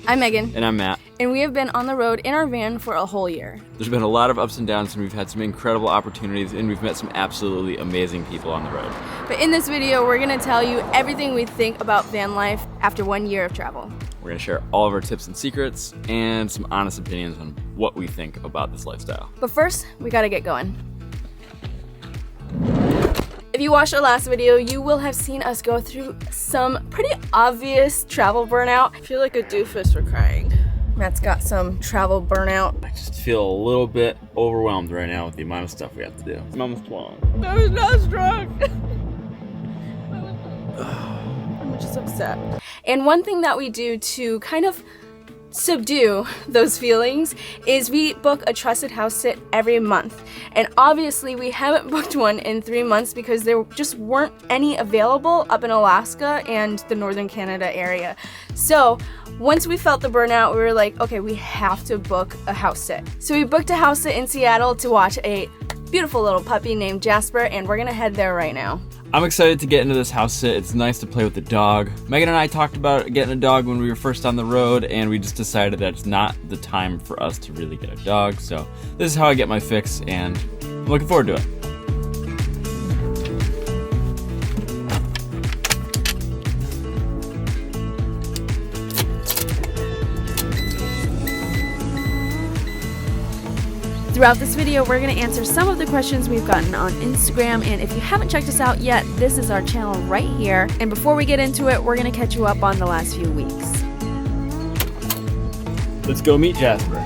I'm Megan. And I'm Matt. And we have been on the road in our van for a whole year. There's been a lot of ups and downs, and we've had some incredible opportunities, and we've met some absolutely amazing people on the road. But in this video, we're gonna tell you everything we think about van life after 1 year of travel. We're gonna share all of our tips and secrets and some honest opinions on what we think about this lifestyle. But first, we gotta get going. If you watched our last video, you will have seen us go through some pretty obvious travel burnout. I feel like a doofus for crying. Matt's got some travel burnout. I just feel a little bit overwhelmed right now with the amount of stuff we have to do. I'm almost 12. I was not strong. I'm just upset. And one thing that we do to kind of subdue those feelings is we book a trusted house sit every month. And obviously we haven't booked one in 3 months because there just weren't any available up in Alaska and the northern Canada area. So once we felt the burnout, we were like, okay, we have to book a house sit. So we booked a house sit in Seattle to watch a beautiful little puppy named Jasper, and we're gonna head there right now. I'm excited to get into this house sit. It's nice to play with the dog. Megan and I talked about getting a dog when we were first on the road, and we just decided that it's not the time for us to really get a dog. So this is how I get my fix, and I'm looking forward to it. Throughout this video, we're going to answer some of the questions we've gotten on Instagram, and if you haven't checked us out yet, this is our channel right here. And before we get into it, we're going to catch you up on the last few weeks. Let's go meet Jasper.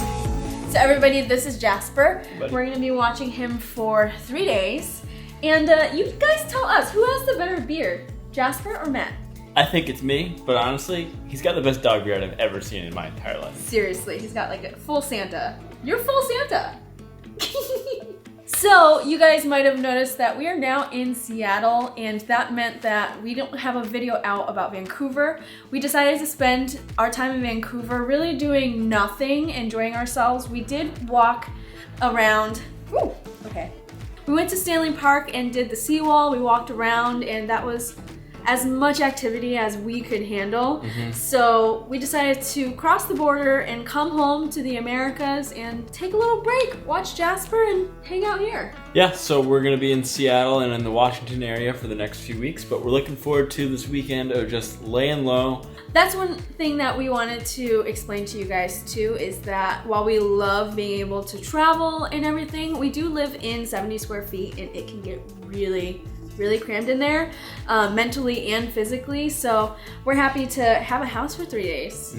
So everybody, this is Jasper. Buddy. We're going to be watching him for 3 days. And you guys tell us, who has the better beard, Jasper or Matt? I think it's me, but honestly, he's got the best dog beard I've ever seen in my entire life. Seriously, he's got like a full Santa. You're full Santa. So you guys might have noticed that we are now in Seattle, and that meant that we don't have a video out about Vancouver. We decided to spend our time in Vancouver really doing nothing, enjoying ourselves. We did walk around. Ooh, okay. We went to Stanley Park and did the seawall. We walked around, and that was as much activity as we could handle. So we decided to cross the border and come home to the Americas and take a little break, watch Jasper, and hang out here. Yeah, so we're gonna be in Seattle and in the Washington area for the next few weeks, but we're looking forward to this weekend of just laying low. That's one thing that we wanted to explain to you guys too, is that while we love being able to travel and everything, we do live in 70 square feet, and it can get really crammed in there, mentally and physically. So we're happy to have a house for 3 days.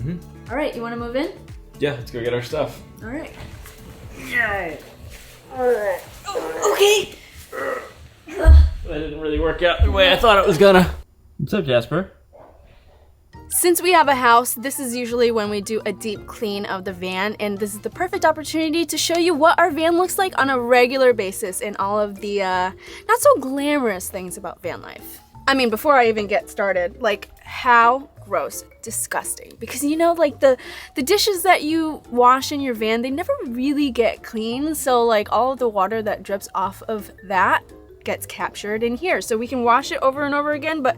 All right, you want to move in? Yeah, let's go get our stuff. All right. Yeah. Okay. That didn't really work out the way I thought it was gonna. What's up, Jasper? Since we have a house, this is usually when we do a deep clean of the van, and this is the perfect opportunity to show you what our van looks like on a regular basis and all of the not so glamorous things about van life. I mean, before I even get started, like, how gross, disgusting. Because you know, like the dishes that you wash in your van, they never really get clean. So like all of the water that drips off of that gets captured in here. So we can wash it over and over again, but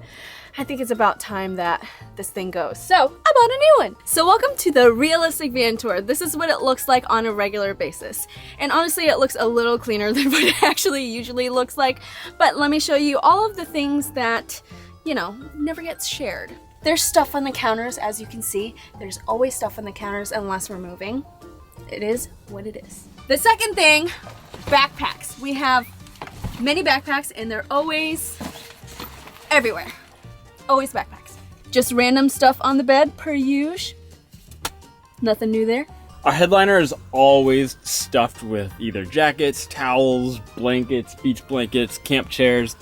I think it's about time that this thing goes. So I bought a new one. So welcome to the realistic van tour. This is what it looks like on a regular basis. And honestly, it looks a little cleaner than what it actually usually looks like. But let me show you all of the things that, you know, never gets shared. There's stuff on the counters, as you can see. There's always stuff on the counters unless we're moving. It is what it is. The second thing, backpacks. We have many backpacks, and they're always everywhere. Always backpacks. Just random stuff on the bed, per usual. Nothing new there. Our headliner is always stuffed with either jackets, towels, blankets, beach blankets, camp chairs.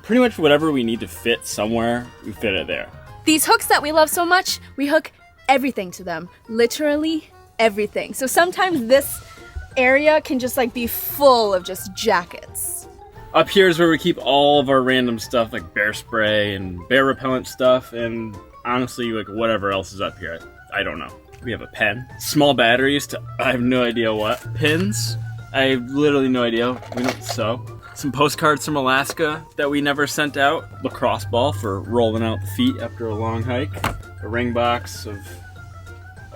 Pretty much whatever we need to fit somewhere, we fit it there. These hooks that we love so much, we hook everything to them. Literally everything. So sometimes this area can just like be full of just jackets. Up here is where we keep all of our random stuff, like bear spray and bear repellent stuff, and honestly, like whatever else is up here. I don't know. We have a pen, small batteries to I have no idea what, pins. I have literally no idea. We don't sew. Some postcards from Alaska that we never sent out. Lacrosse ball for rolling out the feet after a long hike. A ring box of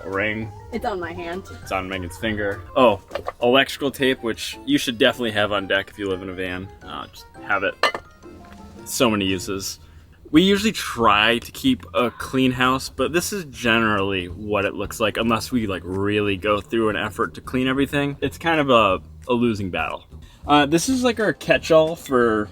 ring. It's on my hand. It's on Megan's finger. Oh, electrical tape, which you should definitely have on deck if you live in a van. Just have it. So many uses. We usually try to keep a clean house, but this is generally what it looks like unless we like really go through an effort to clean everything. It's kind of a losing battle. This is like our catch-all for,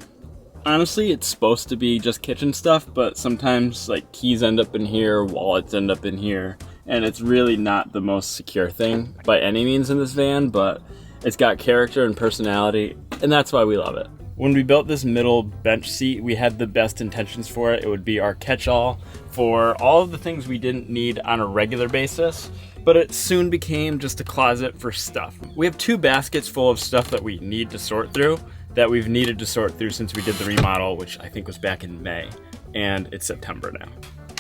honestly, it's supposed to be just kitchen stuff, but sometimes like keys end up in here, wallets end up in here, and it's really not the most secure thing by any means in this van, but it's got character and personality, and that's why we love it. When we built this middle bench seat, we had the best intentions for it. It would be our catch-all for all of the things we didn't need on a regular basis, but it soon became just a closet for stuff. We have 2 baskets full of stuff that we need to sort through, that we've needed to sort through since we did the remodel, which I think was back in May, and it's September now.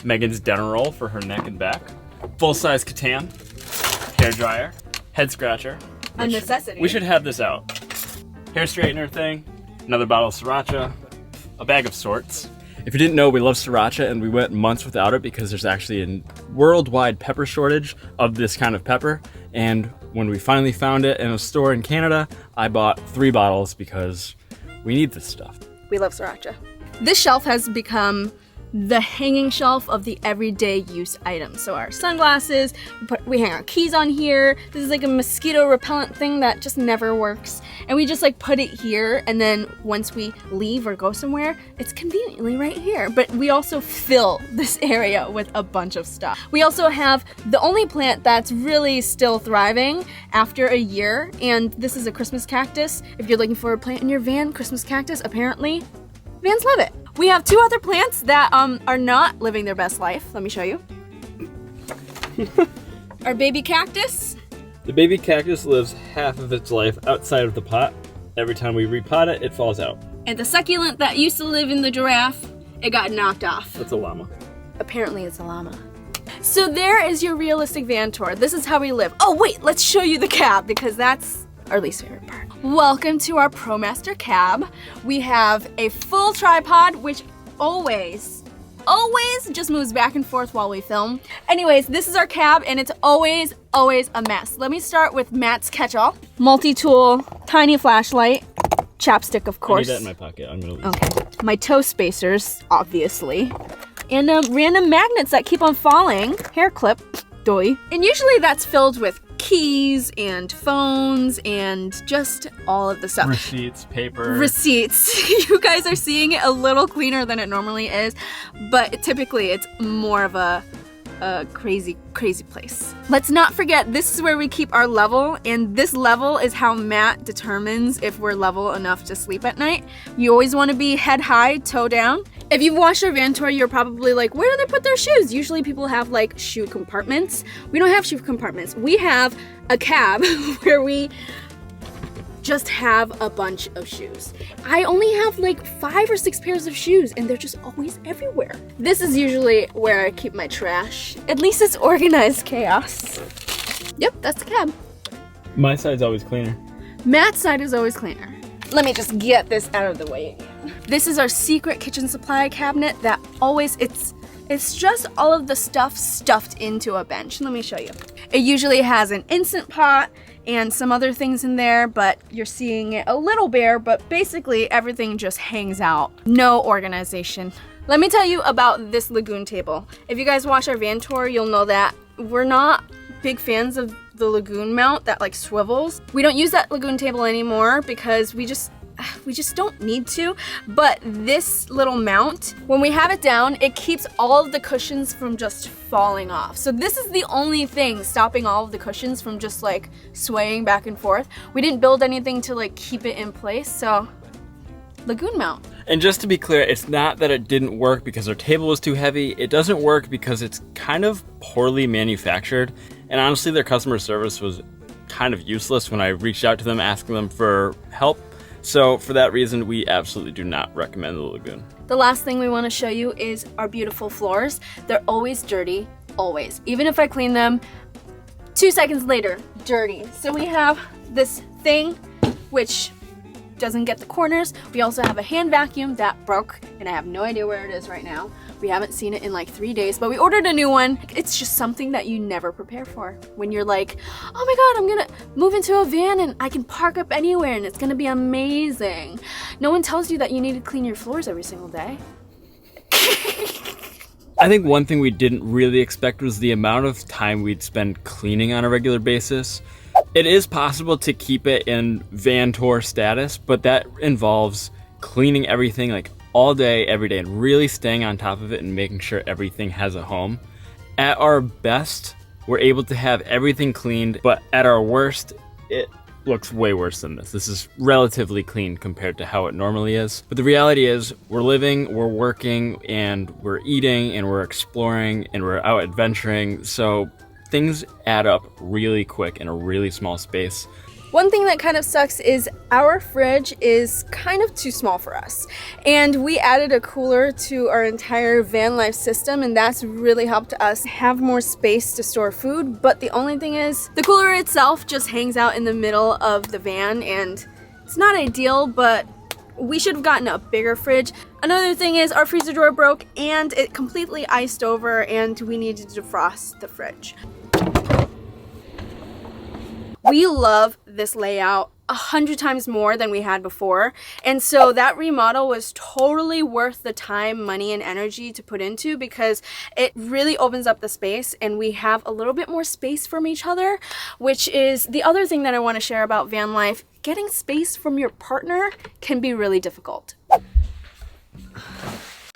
Megan's dinner roll for her neck and back, full-size Catan, hair dryer, head scratcher. A necessity. We should have this out. Hair straightener thing, another bottle of sriracha, a bag of sorts. If you didn't know, we love sriracha and we went months without it because there's actually a worldwide pepper shortage of this kind of pepper. And when we finally found it in a store in Canada, I bought 3 bottles because we need this stuff. We love sriracha. This shelf has become the hanging shelf of the everyday use items. So our sunglasses, we hang our keys on here. This is like a mosquito repellent thing that just never works. And we just like put it here, and then once we leave or go somewhere, it's conveniently right here. But we also fill this area with a bunch of stuff. We also have the only plant that's really still thriving after a year, and this is a Christmas cactus. If you're looking for a plant in your van, Christmas cactus, apparently, vans love it. We have 2 other plants that are not living their best life. Let me show you. Our baby cactus. The baby cactus lives half of its life outside of the pot. Every time we repot it, it falls out. And the succulent that used to live in the giraffe, it got knocked off. That's a llama. Apparently it's a llama. So there is your realistic van tour. This is how we live. Oh wait, let's show you the cab because that's our least favorite part. Welcome to our ProMaster cab. We have a full tripod, which always just moves back and forth while we film. Anyways, this is our cab and it's always a mess. Let me start with Matt's catch-all. Multi-tool, tiny flashlight, chapstick of course. I need that in my pocket, I'm gonna lose. Okay, my toe spacers, obviously. And random magnets that keep on falling. Hair clip, doy. And usually that's filled with keys and phones and just all of the stuff. Receipts, paper. Receipts. You guys are seeing it a little cleaner than it normally is, but typically it's more of a crazy place. Let's not forget, this is where we keep our level, and this level is how Matt determines if we're level enough to sleep at night. You always want to be head high, toe down. If you've watched our van tour, you're probably like, where do they put their shoes? Usually people have like shoe compartments. We don't have shoe compartments. We have a cab where we just have a bunch of shoes. I only have like 5 or 6 pairs of shoes and they're just always everywhere. This is usually where I keep my trash. At least it's organized chaos. Yep, that's the cab. My side's always cleaner. Matt's side is always cleaner. Let me just get this out of the way again. This is our secret kitchen supply cabinet that always, it's just all of the stuff stuffed into a bench. Let me show you. It usually has an Instant Pot and some other things in there, but you're seeing it a little bare, but basically everything just hangs out. No organization. Let me tell you about this Lagoon table. If you guys watch our van tour, you'll know that we're not big fans of the Lagoon mount that like swivels. We don't use that Lagoon table anymore because we just don't need to, but this little mount, when we have it down, it keeps all of the cushions from just falling off. So this is the only thing stopping all of the cushions from just like swaying back and forth. We didn't build anything to like keep it in place, so Lagoon mount. And just to be clear, it's not that it didn't work because our table was too heavy. It doesn't work because it's kind of poorly manufactured. And honestly, their customer service was kind of useless when I reached out to them asking them for help. So for that reason, we absolutely do not recommend the Lagoon. The last thing we want to show you is our beautiful floors. They're always dirty, always. Even if I clean them, 2 seconds later, dirty. So we have this thing, which doesn't get the corners. We also have a hand vacuum that broke, and I have no idea where it is right now. We haven't seen it in like 3 days, but we ordered a new one. It's just something that you never prepare for. When you're like, oh my God, I'm gonna move into a van and I can park up anywhere and it's gonna be amazing. No one tells you that you need to clean your floors every single day. I think one thing we didn't really expect was the amount of time we'd spend cleaning on a regular basis. It is possible to keep it in van tour status, but that involves cleaning everything like all day, every day, and really staying on top of it and making sure everything has a home. At our best, we're able to have everything cleaned, but at our worst, it looks way worse than this. This is relatively clean compared to how it normally is. But the reality is we're living, we're working, and we're eating, and we're exploring, and we're out adventuring. So things add up really quick in a really small space. One thing that kind of sucks is our fridge is kind of too small for us. And we added a cooler to our entire van life system, and that's really helped us have more space to store food. But the only thing is, the cooler itself just hangs out in the middle of the van, and it's not ideal, but we should have gotten a bigger fridge. Another thing is our freezer door broke and it completely iced over, and we needed to defrost the fridge. We love this layout 100 times more than we had before, and so that remodel was totally worth the time, money, and energy to put into, because it really opens up the space and we have a little bit more space from each other, which is the other thing that I want to share about van life. Getting space from your partner can be really difficult.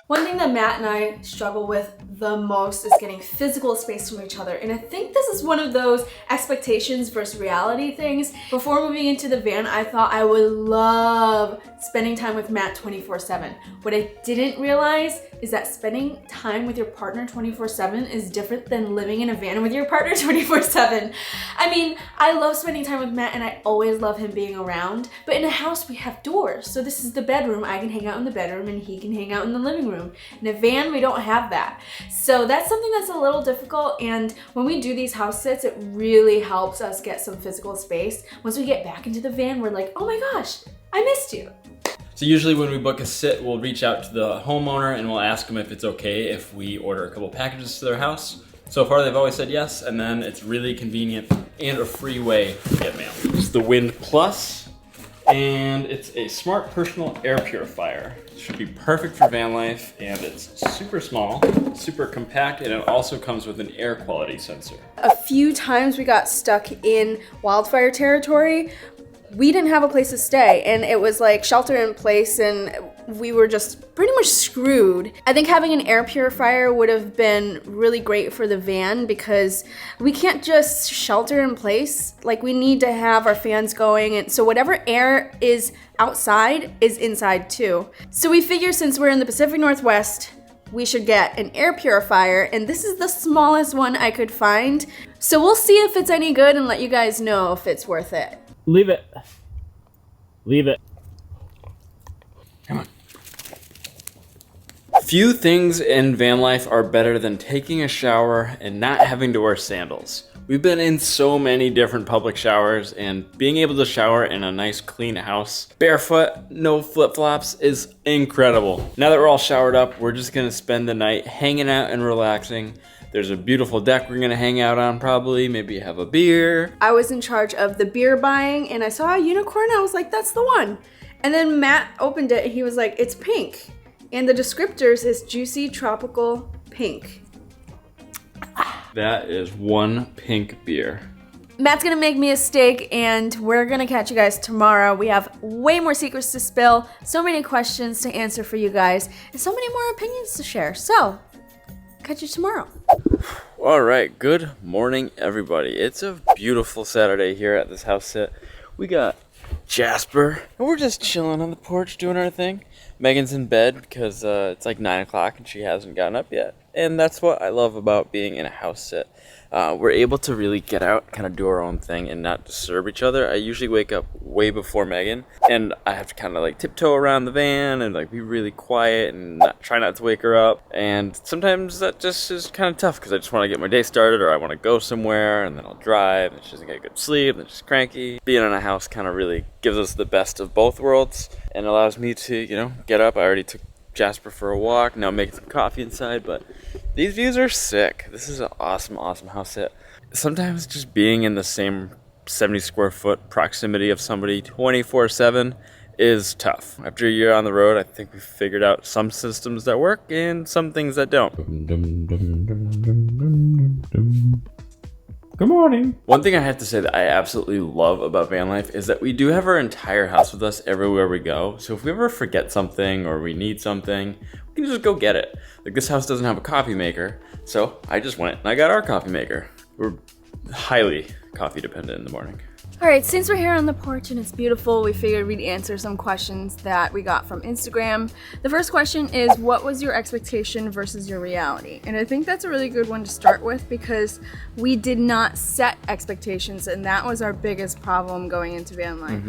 One thing that Matt and I struggle with the most is getting physical space from each other. And I think this is one of those expectations versus reality things. Before moving into the van, I thought I would love spending time with Matt 24/7. What I didn't realize is that spending time with your partner 24/7 is different than living in a van with your partner 24/7. I mean, I love spending time with Matt and I always love him being around, but in a house we have doors. So this is the bedroom. I can hang out in the bedroom and he can hang out in the living room. In a van, we don't have that. So that's something that's a little difficult, and when we do these house sits, it really helps us get some physical space. Once we get back into the van, we're like, oh my gosh, I missed you. So usually when we book a sit, we'll reach out to the homeowner and we'll ask them if it's okay if we order a couple packages to their house. So far they've always said yes, and then it's really convenient and a free way to get mail. It's the Wind Plus, and it's a smart personal air purifier. It should be perfect for van life, and it's super small, super compact, and it also comes with an air quality sensor. A few times we got stuck in wildfire territory. We didn't have a place to stay, and it was like shelter in place, and we were just pretty much screwed. I think having an air purifier would have been really great for the van, because we can't just shelter in place. Like, we need to have our fans going, and so whatever air is outside is inside too. So we figure, since we're in the Pacific Northwest, we should get an air purifier, and this is the smallest one I could find. So we'll see if it's any good and let you guys know if it's worth it. Leave it. Leave it. Come on. Few things in van life are better than taking a shower and not having to wear sandals. We've been in so many different public showers, and being able to shower in a nice clean house barefoot, no flip-flops, is incredible. Now that we're all showered up, we're just gonna spend the night hanging out and relaxing. There's a beautiful deck we're gonna hang out on probably, maybe have a beer. I was in charge of the beer buying, and I saw a unicorn, I was like, that's the one. And then Matt opened it and he was like, it's pink. And the descriptors is juicy tropical pink. That is one pink beer. Matt's gonna make me a steak, and we're gonna catch you guys tomorrow. We have way more secrets to spill, so many questions to answer for you guys, and so many more opinions to share. So, catch you tomorrow. All right, good morning, everybody. It's a beautiful Saturday here at this house sit. We got Jasper, and we're just chilling on the porch doing our thing. Megan's in bed because it's like 9 o'clock and she hasn't gotten up yet. And that's what I love about being in a house sit. We're able to really get out, kind of do our own thing and not disturb each other. I usually wake up way before Megan, and I have to kind of like tiptoe around the van and like be really quiet and try not to wake her up. And sometimes that just is kind of tough because I just want to get my day started, or I want to go somewhere, and then I'll drive and she doesn't get good sleep and she's cranky. Being in a house kind of really gives us the best of both worlds and allows me to, you know, get up. I already took Jasper for a walk, now making some coffee inside, but these views are sick. This is an awesome house sit. Sometimes just being in the same 70 square foot proximity of somebody 24/7 is tough. After a year on the road, I think we've figured out some systems that work and some things that don't. Good morning. One thing I have to say that I absolutely love about van life is that we do have our entire house with us everywhere we go. So if we ever forget something or we need something, we can just go get it. Like, this house doesn't have a coffee maker, so I just went and I got our coffee maker. We're highly coffee dependent in the morning. All right, since we're here on the porch and it's beautiful, we figured we'd answer some questions that we got from Instagram. The first question is, what was your expectation versus your reality? And I think that's a really good one to start with because we did not set expectations, and that was our biggest problem going into van life.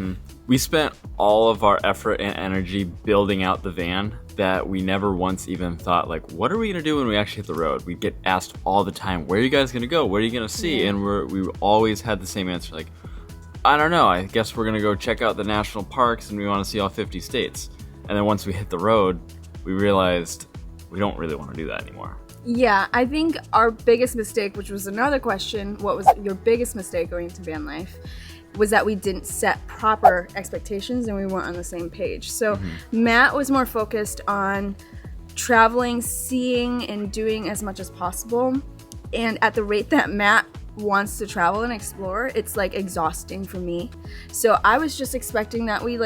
We spent all of our effort and energy building out the van that we never once even thought, like, what are we gonna do when we actually hit the road? We get asked all the time, where are you guys gonna go? What are you gonna see? And we always had the same answer, like, I don't know, I guess we're gonna go check out the national parks and we wanna see all 50 states. And then once we hit the road, we realized we don't really wanna do that anymore. Yeah, I think our biggest mistake, which was another question, what was your biggest mistake going into van life, was that we didn't set proper expectations and we weren't on the same page. So Matt was more focused on traveling, seeing, and doing as much as possible. And at the rate that Matt wants to travel and explore, it's like exhausting for me. So I was just expecting that we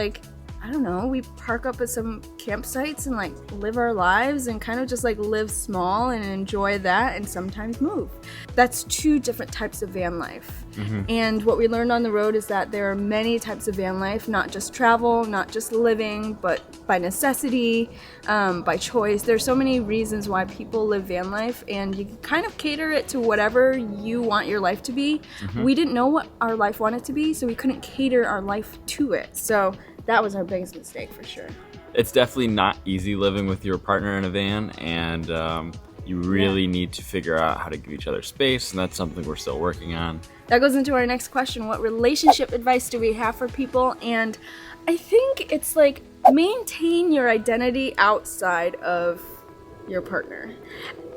we park up at some campsites and like live our lives and kind of just like live small and enjoy that and sometimes move. That's two different types of van life. And what we learned on the road is that there are many types of van life, not just travel, not just living, but by necessity, by choice. There's so many reasons why people live van life, and you can kind of cater it to whatever you want your life to be. We didn't know what our life wanted to be, so we couldn't cater our life to it. So that was our biggest mistake for sure. It's definitely not easy living with your partner in a van, and you really need to figure out how to give each other space, and that's something we're still working on. That goes into our next question. What relationship advice do we have for people? And I think it's like, maintain your identity outside of your partner.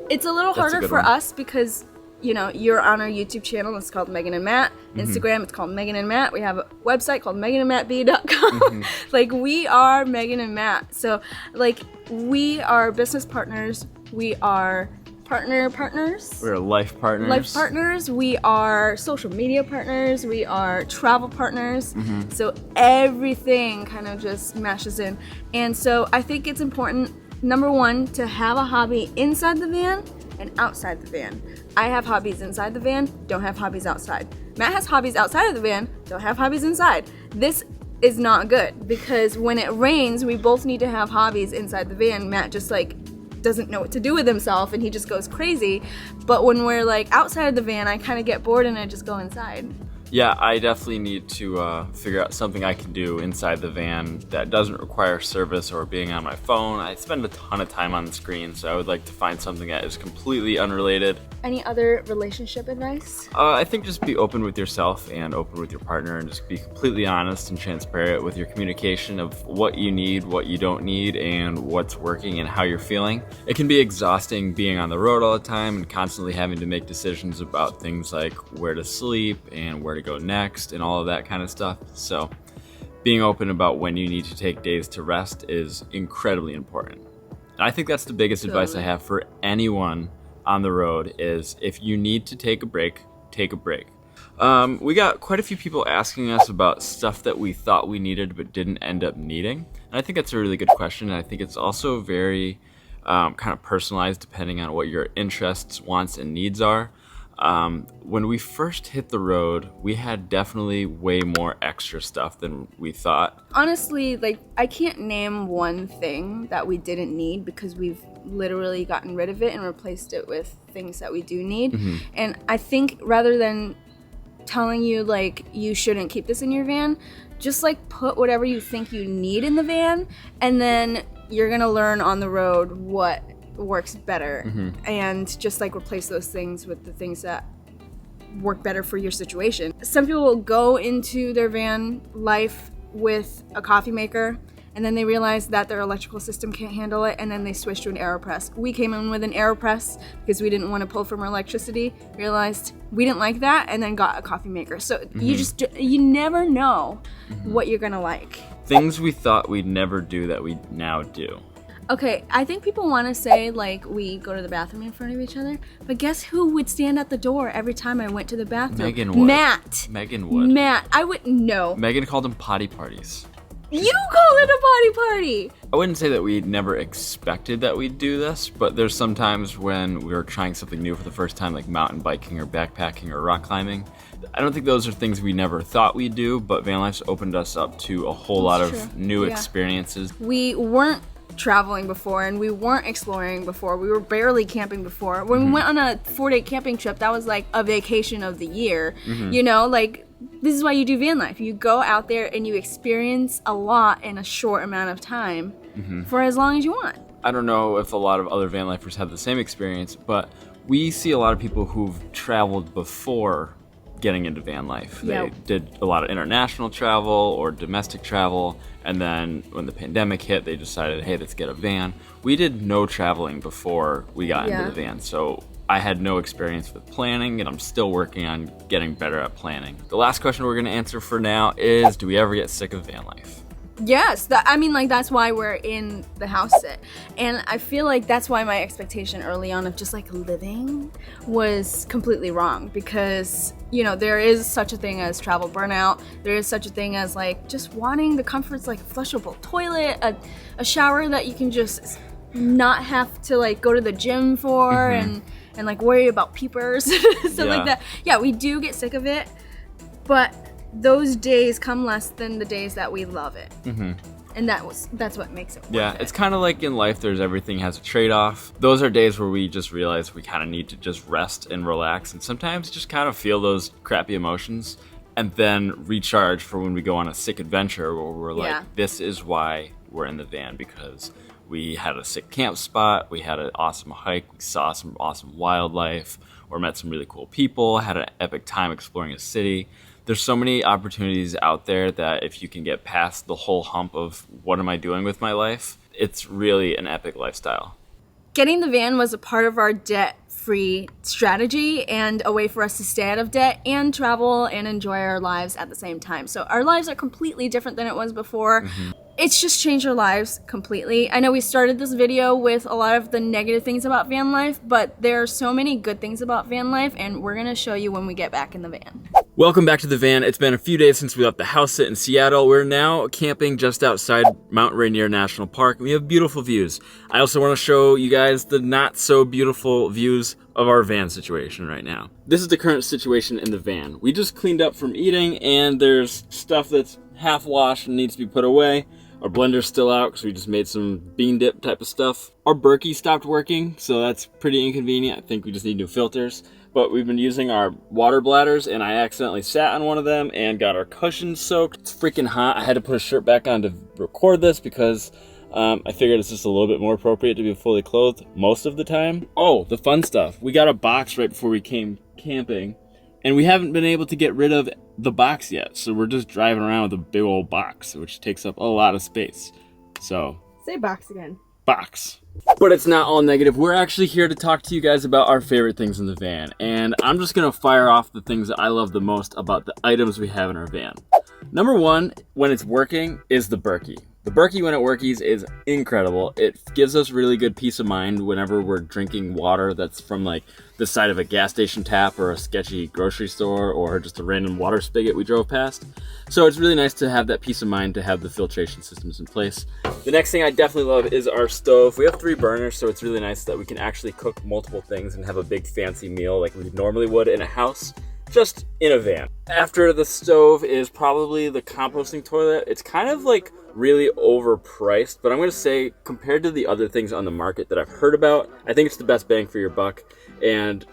It's a little harder for us because, you know, you're on our YouTube channel. It's called Meghan and Matt. Instagram, it's called Meghan and Matt. We have a website called meghanandmattb.com. Like, we are Meghan and Matt. So, like, we are business partners. We are partners. We're life partners. Life partners. We are social media partners. We are travel partners. So everything kind of just mashes in. And so I think it's important, number one, to have a hobby inside the van and outside the van. I have hobbies inside the van, don't have hobbies outside. Matt has hobbies outside of the van, don't have hobbies inside. This is not good because when it rains, we both need to have hobbies inside the van. Matt just like doesn't know what to do with himself and he just goes crazy. But when we're like outside of the van, I kind of get bored and I just go inside. Yeah, I definitely need to figure out something I can do inside the van that doesn't require service or being on my phone. I spend a ton of time on the screen, so I would like to find something that is completely unrelated. Any other relationship advice? I think just be open with yourself and open with your partner, and just be completely honest and transparent with your communication of what you need, what you don't need, and what's working and how you're feeling. It can be exhausting being on the road all the time and constantly having to make decisions about things like where to sleep and where to go next and all of that kind of stuff. So being open about when you need to take days to rest is incredibly important. And I think that's the biggest advice I have for anyone on the road is if you need to take a break, take a break. We got quite a few people asking us about stuff that we thought we needed but didn't end up needing. And I think that's a really good question. And I think it's also very kind of personalized depending on what your interests, wants, and needs are. When we first hit the road, we had definitely way more extra stuff than we thought. Honestly, like, I can't name one thing that we didn't need because we've literally gotten rid of it and replaced it with things that we do need. And I think rather than telling you, like, you shouldn't keep this in your van, just, like, put whatever you think you need in the van, and then you're gonna learn on the road what works better, and just, like, replace those things with the things that work better for your situation. Some people will go into their van life with a coffee maker, and then they realize that their electrical system can't handle it, and then they switch to an AeroPress. We came in with an AeroPress because we didn't want to pull from our electricity, realized we didn't like that, and then got a coffee maker. So you never know what you're gonna like. Things we thought we'd never do that we now do. Okay, I think people want to say, like, we go to the bathroom in front of each other, but guess who would stand at the door every time I went to the bathroom? Meghan would. Matt. Meghan would. Matt. I wouldn't know. Meghan called them potty parties. You call it a potty party! I wouldn't say that we never expected that we'd do this, but there's some times when we were trying something new for the first time, like mountain biking or backpacking or rock climbing. I don't think those are things we never thought we'd do, but van life's opened us up to a whole lot of new experiences. We weren't traveling before, and we weren't exploring before. We were barely camping before. When we went on a 4-day camping trip, that was like a vacation of the year. You know, like, this is why you do van life. You go out there and you experience a lot in a short amount of time for as long as you want. I don't know if a lot of other van lifers have the same experience, but we see a lot of people who've traveled before getting into van life. They did a lot of international travel or domestic travel, and then when the pandemic hit, they decided, hey, let's get a van. We did no traveling before we got into the van, so I had no experience with planning, and I'm still working on getting better at planning. The last question we're gonna answer for now is, do we ever get sick of van life? Yes, that's why we're in the house sit. And I feel like that's why my expectation early on of just, like, living was completely wrong, because, you know, there is such a thing as travel burnout. There is such a thing as, like, just wanting the comforts, like a flushable toilet, a shower that you can just not have to, like, go to the gym for and like worry about peepers, stuff like that. Yeah, we do get sick of it, but those days come less than the days that we love it. And that's what makes it worth it. It's kind of like in life, there's everything has a trade-off. Those are days where we just realize we kind of need to just rest and relax, and sometimes just kind of feel those crappy emotions and then recharge for when we go on a sick adventure where we're like, this is why we're in the van, because we had a sick camp spot, we had an awesome hike, we saw some awesome wildlife, or met some really cool people, had an epic time exploring a city. There's so many opportunities out there that if you can get past the whole hump of what am I doing with my life, it's really an epic lifestyle. Getting the van was a part of our debt-free strategy and a way for us to stay out of debt and travel and enjoy our lives at the same time. So our lives are completely different than it was before. It's just changed our lives completely. I know we started this video with a lot of the negative things about van life, but there are so many good things about van life, and we're gonna show you when we get back in the van. Welcome back to the van. It's been a few days since we left the house sit in Seattle. We're now camping just outside Mount Rainier National Park. We have beautiful views. I also want to show you guys the not so beautiful views of our van situation right now. This is the current situation in the van. We just cleaned up from eating, and there's stuff that's half washed and needs to be put away. Our blender's still out because we just made some bean dip type of stuff. Our Berkey stopped working, so that's pretty inconvenient. I think we just need new filters. But we've been using our water bladders, and I accidentally sat on one of them and got our cushions soaked. It's freaking hot. I had to put a shirt back on to record this because I figured it's just a little bit more appropriate to be fully clothed most of the time. Oh, the fun stuff. We got a box right before we came camping, and we haven't been able to get rid of the box yet. So we're just driving around with a big old box, which takes up a lot of space. So, Say box again. Box. But it's not all negative. We're actually here to talk to you guys about our favorite things in the van. And I'm just gonna fire off the things that I love the most about the items we have in our van. Number one, when it's working, is the Berkey. The Berkey when it workies is incredible. It gives us really good peace of mind whenever we're drinking water that's from like the side of a gas station tap or a sketchy grocery store or just a random water spigot we drove past. So it's really nice to have that peace of mind to have the filtration systems in place. The next thing I definitely love is our stove. We have 3 burners, so it's really nice that we can actually cook multiple things and have a big fancy meal like we normally would in a house, just in a van. After the stove is probably the composting toilet. It's kind of like really overpriced, but I'm gonna say compared to the other things on the market that I've heard about, I think it's the best bang for your buck, and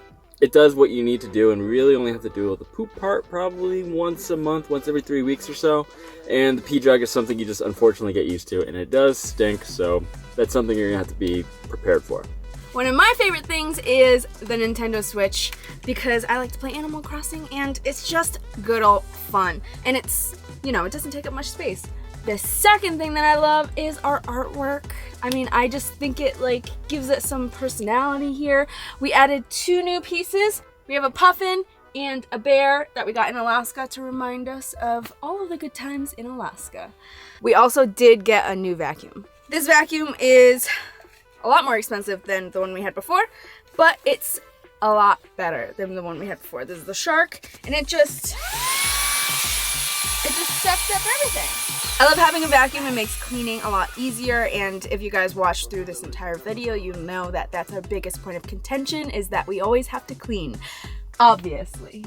it does what you need to do, and we really only have to do the poop part probably once a month, once every 3 weeks or so, and the pee jug is something you just unfortunately get used to, and it does stink, so that's something you're gonna have to be prepared for. One of my favorite things is the Nintendo Switch because I like to play Animal Crossing and it's just good old fun. And it's, you know, it doesn't take up much space. The second thing that I love is our artwork. I mean, I just think it like gives it some personality here. We added 2 new pieces. We have a puffin and a bear that we got in Alaska to remind us of all of the good times in Alaska. We also did get a new vacuum. This vacuum is a lot more expensive than the one we had before, but it's a lot better than the one we had before. This is the Shark, and it just sucks up everything. I love having a vacuum. It makes cleaning a lot easier, and if you guys watched through this entire video, you know that that's our biggest point of contention, is that we always have to clean, obviously.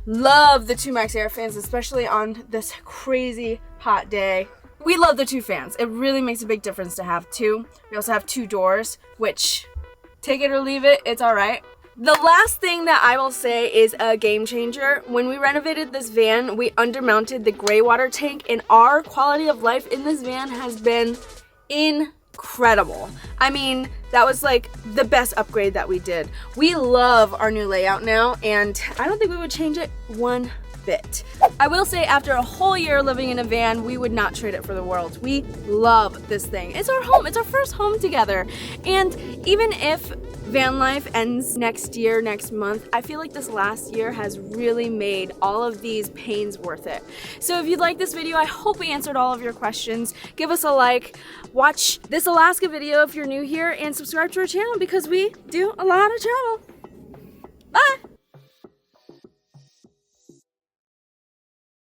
Love the 2 Max Air fans, especially on this crazy hot day. We love the 2 fans. It really makes a big difference to have 2. We also have 2 doors, which, take it or leave it, it's all right. The last thing that I will say is a game changer. When we renovated this van, we undermounted the gray water tank, and our quality of life in this van has been incredible. I mean, that was like the best upgrade that we did. We love our new layout now, and I don't think we would change it one bit. I will say, after a whole year living in a van, we would not trade it for the world. We love this thing. It's our home. It's our first home together. And even if van life ends next year, next month, I feel like this last year has really made all of these pains worth it. So if you like this video, I hope we answered all of your questions. Give us a like, watch this Alaska video if you're new here, and subscribe to our channel because we do a lot of travel. Bye!